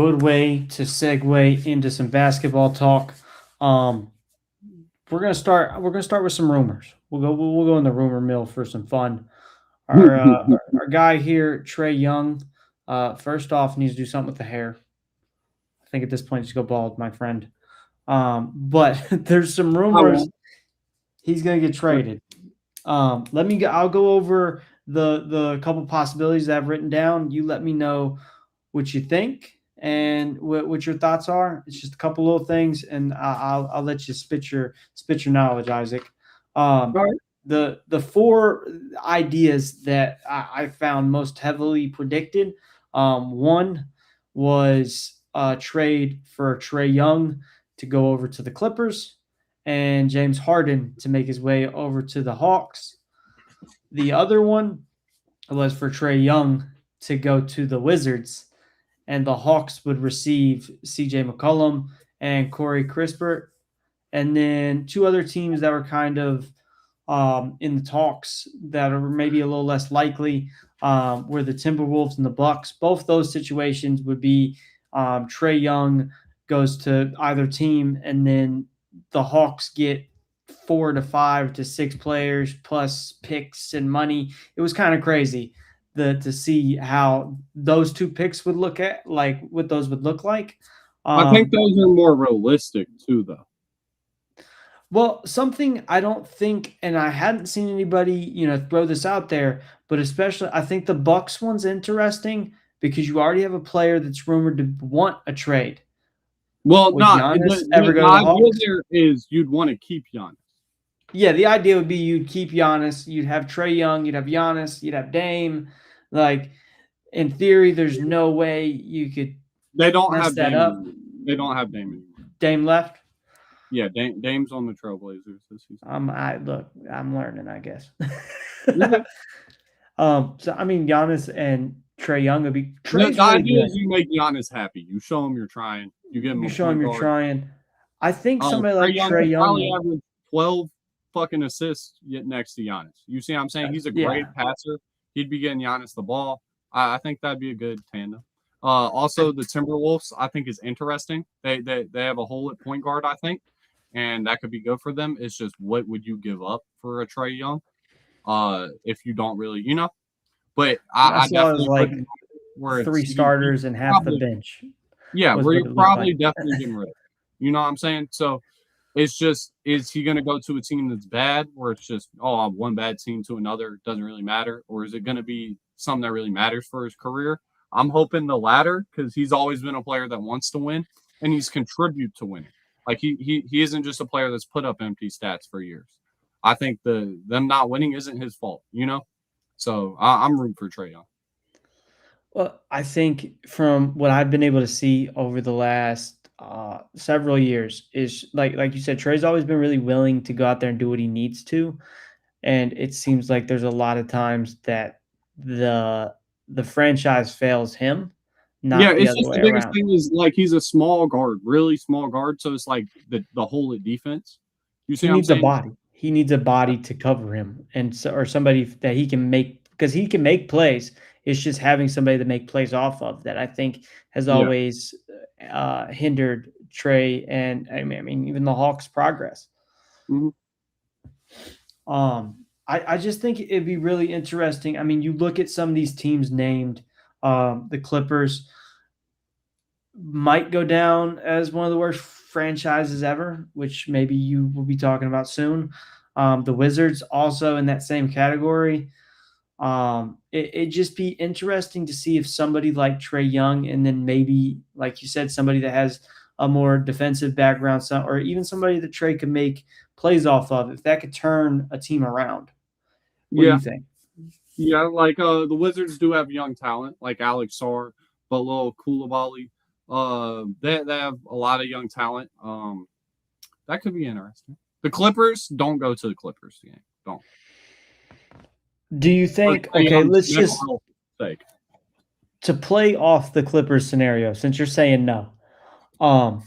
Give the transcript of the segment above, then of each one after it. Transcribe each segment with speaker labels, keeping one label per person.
Speaker 1: Good way to segue into some basketball talk. Um, we're gonna start. We're gonna start with some rumors. We'll go in the rumor mill for some fun. Our guy here, Trae Young. First off, needs to do something with the hair. I think at this point, just go bald, my friend. But there's some
Speaker 2: I
Speaker 1: rumors
Speaker 2: won't.
Speaker 1: he's gonna get traded. Let me. I'll go over the couple possibilities that I've written down. You let me know what you think and what your thoughts are. It's just a couple little things, and I'll let you spit your knowledge, Isaac. Um,
Speaker 2: All right.
Speaker 1: the four ideas that I found most heavily predicted. One was a trade for Trae Young to go over to the Clippers and James Harden to make his way over to the Hawks. The other one was for Trae Young to go to the Wizards, and the Hawks would receive CJ McCollum and Corey Crispert. And then two other teams that were kind of in the talks that are maybe a little less likely were the Timberwolves and the Bucks. Both those situations would be Trae Young goes to either team, and then the Hawks get 4 to 5 to 6 players plus picks and money. It was kind of crazy to see how those two picks would look at, like what those would look like.
Speaker 2: I think
Speaker 1: Um,
Speaker 2: those are more realistic too, though.
Speaker 1: well, something I don't think, and I hadn't seen anybody, throw this out there, but especially I think the Bucks one's interesting because you already have a player that's rumored to want a trade.
Speaker 2: Well,
Speaker 1: Would
Speaker 2: not
Speaker 1: Giannis ever
Speaker 2: the
Speaker 1: go to the
Speaker 2: idea
Speaker 1: Hawks?
Speaker 2: there is you'd want to keep Giannis.
Speaker 1: Yeah, the idea would be you'd keep Giannis, you'd have Trae Young, you'd have Giannis, you'd have Dame. Like in theory, there's no way you could
Speaker 2: They don't
Speaker 1: mess
Speaker 2: have
Speaker 1: that
Speaker 2: Dame
Speaker 1: up.
Speaker 2: anymore. They don't have Dame anymore.
Speaker 1: Dame left.
Speaker 2: Yeah, Dame's on the Trailblazers this season.
Speaker 1: I'm learning, I guess.
Speaker 2: Yeah.
Speaker 1: So I mean, Giannis and Trae Young would be
Speaker 2: The
Speaker 1: Trae's really
Speaker 2: idea
Speaker 1: good.
Speaker 2: is you make Giannis happy. You show him you're trying. You give him
Speaker 1: You
Speaker 2: a
Speaker 1: show him
Speaker 2: point
Speaker 1: you're
Speaker 2: guard.
Speaker 1: trying. I think somebody
Speaker 2: Trae
Speaker 1: like
Speaker 2: Young
Speaker 1: Trae
Speaker 2: could
Speaker 1: Young,
Speaker 2: probably
Speaker 1: though.
Speaker 2: average 12 fucking assists yet next to Giannis. You see what I'm saying? He's a great
Speaker 1: Yeah,
Speaker 2: passer. He'd be getting Giannis the ball. I think that'd be a good tandem. Also, the Timberwolves, I think, is interesting. They have a hole at point guard, I think, and that could be good for them. It's just what would you give up for a Trae Young if you don't really, But
Speaker 1: I
Speaker 2: I
Speaker 1: saw it was
Speaker 2: definitely
Speaker 1: like
Speaker 2: agree where
Speaker 1: three
Speaker 2: he
Speaker 1: starters and half the
Speaker 2: probably,
Speaker 1: bench
Speaker 2: yeah,
Speaker 1: was
Speaker 2: where
Speaker 1: what
Speaker 2: you're
Speaker 1: it looked like.
Speaker 2: probably definitely getting rid of. You know what I'm saying? So it's just, is he going to go to a team that's bad, where it's just, one bad team to another, doesn't really matter? Or is it going to be something that really matters for his career? I'm hoping the latter, because he's always been a player that wants to win, and he's contribute to winning. Like he isn't just a player that's put up empty stats for years. I think them not winning isn't his fault. So I'm rooting for Trae Young.
Speaker 1: Well, I think from what I've been able to see over the last several years is like you said, Trey's always been really willing to go out there and do what he needs to, and it seems like there's a lot of times that the franchise fails him,
Speaker 2: Yeah,
Speaker 1: not the
Speaker 2: it's
Speaker 1: other
Speaker 2: just
Speaker 1: way
Speaker 2: the biggest
Speaker 1: around.
Speaker 2: thing is like he's a small guard, really small guard. So it's like the hole at defense. You see
Speaker 1: He
Speaker 2: what I'm
Speaker 1: needs a
Speaker 2: saying?
Speaker 1: body. He needs a body to cover him, and so, or somebody that he can make because he can make plays. It's just having somebody to make plays off of that I think has
Speaker 2: Yeah.
Speaker 1: always hindered Trey and I mean even the Hawks' progress.
Speaker 2: Mhm.
Speaker 1: I just think it'd be really interesting. I mean, you look at some of these teams named, the Clippers might go down as one of the worst franchises ever, which maybe you will be talking about soon. The Wizards also in that same category. It'd just be interesting to see if somebody like Trae Young, and then maybe, like you said, somebody that has a more defensive background, or even somebody that Trae could make plays off of, if that could turn a team around. What do
Speaker 2: Yeah.
Speaker 1: you think?
Speaker 2: Yeah. Like the Wizards do have young talent, like Alex Sarr, Bilal Coulibaly. They have a lot of young talent. That could be interesting. The Clippers, don't go to the Clippers game. Don't.
Speaker 1: Do you
Speaker 2: For
Speaker 1: think,
Speaker 2: Trae
Speaker 1: okay,
Speaker 2: Young's
Speaker 1: let's
Speaker 2: mental
Speaker 1: just
Speaker 2: health sake.
Speaker 1: to play off the Clippers scenario, since you're saying no, um,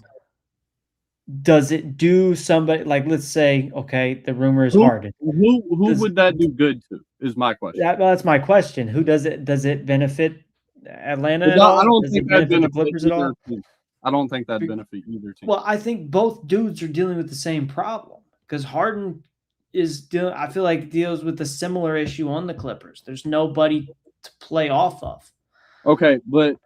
Speaker 1: does it do somebody like, let's say, okay, the rumor is
Speaker 2: Who
Speaker 1: Harden.
Speaker 2: who
Speaker 1: Does
Speaker 2: would that do good to? Is my question.
Speaker 1: that, well, that's my question. Who does it benefit? Atlanta at
Speaker 2: I
Speaker 1: all?
Speaker 2: don't
Speaker 1: Does
Speaker 2: think
Speaker 1: it
Speaker 2: that
Speaker 1: benefit the
Speaker 2: benefit
Speaker 1: Clippers at
Speaker 2: either
Speaker 1: all?
Speaker 2: team. I don't think that benefit either team.
Speaker 1: Well, I think both dudes are dealing with the same problem because Harden I feel like deals with a similar issue on the Clippers. There's nobody to play off of.
Speaker 2: Okay, but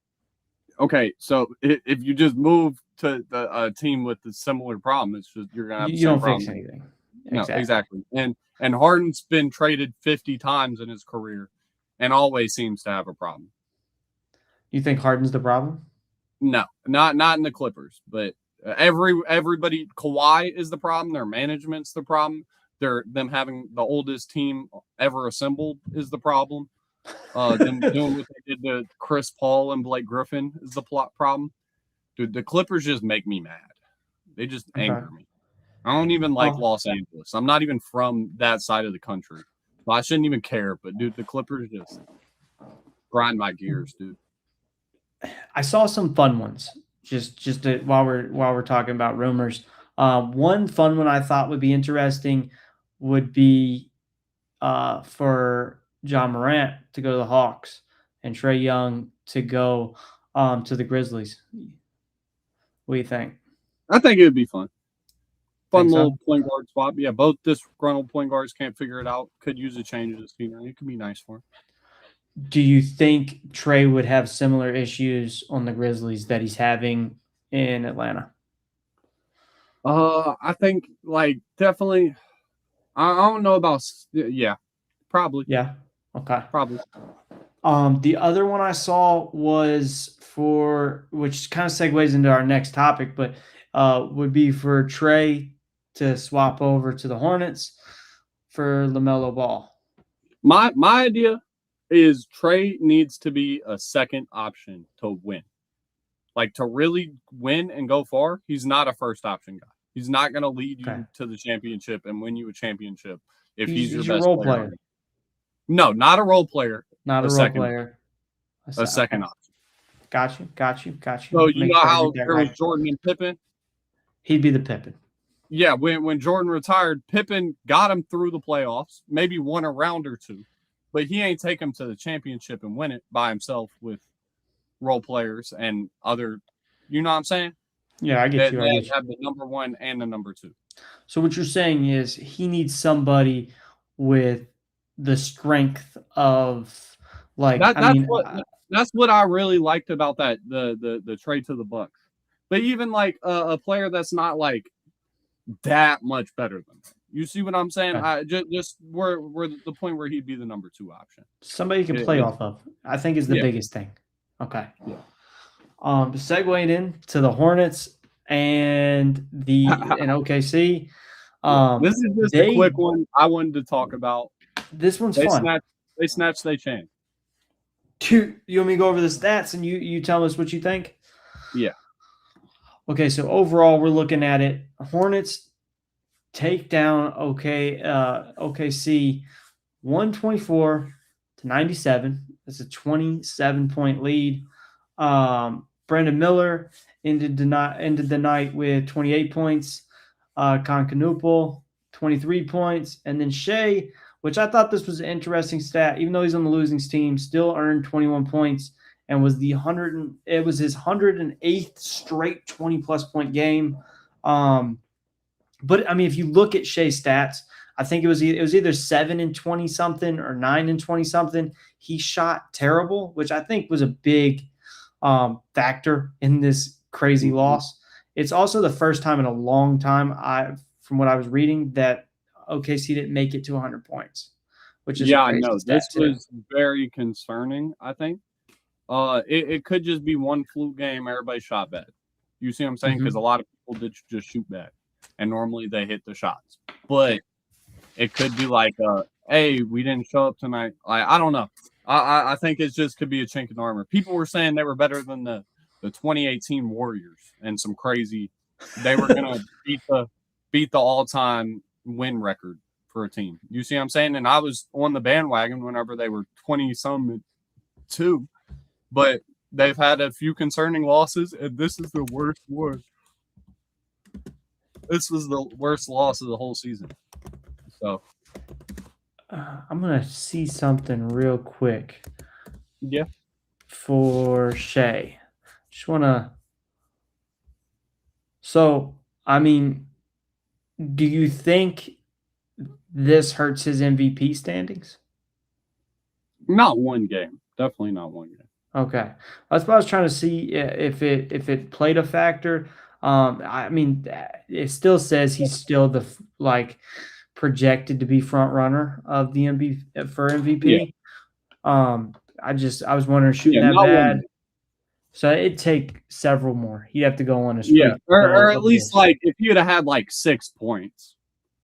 Speaker 2: okay, so if you just move to the team with the similar problem, it's just you're gonna have the
Speaker 1: You
Speaker 2: same
Speaker 1: don't fix
Speaker 2: problem.
Speaker 1: anything.
Speaker 2: No,
Speaker 1: Exactly.
Speaker 2: exactly. And Harden's been traded 50 times in his career, and always seems to have a problem.
Speaker 1: You think Harden's the problem?
Speaker 2: No, not in the Clippers, but everybody. Kawhi is the problem. Their management's the problem. Them having the oldest team ever assembled is the problem. Them doing what they did to Chris Paul and Blake Griffin is the plot problem. Dude, the Clippers just make me mad. They just
Speaker 1: Okay.
Speaker 2: anger me. I don't even like
Speaker 1: Oh.
Speaker 2: Los Angeles. I'm not even from that side of the country. So I shouldn't even care. But dude, the Clippers just grind my gears, dude.
Speaker 1: I saw some fun ones while we're talking about rumors. One fun one I thought would be interesting would be for John Morant to go to the Hawks and Trae Young to go to the Grizzlies. What do you think?
Speaker 2: I think it would be fun. Fun
Speaker 1: Think so?
Speaker 2: little point guard swap. Yeah, both disgruntled point guards can't figure it out. Could use a change of scenery. It could be nice for him.
Speaker 1: Do you think Trae would have similar issues on the Grizzlies that he's having in Atlanta?
Speaker 2: I think like definitely. I don't know about. Yeah, probably.
Speaker 1: Yeah. Okay.
Speaker 2: Probably.
Speaker 1: The other one I saw was for which kind of segues into our next topic, but would be for Trae to swap over to the Hornets for LaMelo Ball.
Speaker 2: My idea is Trae needs to be a second option to win. Like to really win and go far, he's not a first option guy. He's not going to lead you to the championship and win you a championship if he's your best
Speaker 1: role
Speaker 2: player. No, not a role player.
Speaker 1: Not a role player.
Speaker 2: A second option.
Speaker 1: Got you.
Speaker 2: So you know how there was Jordan and Pippen?
Speaker 1: He'd be the Pippen.
Speaker 2: Yeah, when Jordan retired, Pippen got him through the playoffs, maybe won a round or two, but he ain't take him to the championship and win it by himself with role players and other, you know what I'm saying?
Speaker 1: Yeah, I get you.
Speaker 2: They have the number one and the number two.
Speaker 1: So what you're saying is he needs somebody with the strength of like
Speaker 2: that's what I really liked about that the trade to the Bucks. But even like a player that's not like that much better than him. You see what I'm saying?
Speaker 1: Okay.
Speaker 2: Just we're the point where he'd be the number two option.
Speaker 1: Somebody you can play off of, I think is the biggest thing. Okay.
Speaker 2: Yeah.
Speaker 1: Segueing into the Hornets and OKC.
Speaker 2: This is just a quick one I wanted to talk about.
Speaker 1: This one's fun.
Speaker 2: They snatched their chain.
Speaker 1: You want me to go over the stats and you tell us what you think?
Speaker 2: Yeah.
Speaker 1: Okay, so overall we're looking at it. Hornets take down OKC 124-97. That's a 27-point lead. Brandon Miller ended the night with 28 points. Concanupal, 23 points. And then Shea, which I thought this was an interesting stat, even though he's on the losing team, still earned 21 points and was his 108th straight 20-plus point game. But, I mean, if you look at Shea's stats, I think it was either 7 and 20 something or 9 and 20 something. He shot terrible, which I think was a big factor in this crazy loss. It's also the first time in a long time, from what I was reading, that OKC didn't make it to 100 points, which is
Speaker 2: I know. This was very concerning, I think. It could just be one fluke game. Everybody shot bad. You see what I'm saying? Because a lot of people did just shoot bad, and normally they hit the shots. But it could be like, hey, we didn't show up tonight. I don't know. I think it just could be a chink in armor. People were saying they were better than the 2018 Warriors and some crazy. They were gonna beat the all-time win record for a team. You see what I'm saying? And I was on the bandwagon whenever they were 20-some two, but they've had a few concerning losses, and this is the worst one. This was the worst loss of the whole season. So
Speaker 1: I'm gonna see something real quick.
Speaker 2: Yeah.
Speaker 1: for Shea. Just want to. So, I mean, do you think this hurts his MVP standings?
Speaker 2: Not one game. Definitely not one game.
Speaker 1: Okay, that's what I was trying to see if it played a factor. I mean, it still says he's still the projected to be front runner of the MVP for MVP.
Speaker 2: Yeah.
Speaker 1: I was wondering shooting that bad. So it'd take several more. He'd have to go on a streak.
Speaker 2: Yeah, or at least like if you'd have had like 6 points,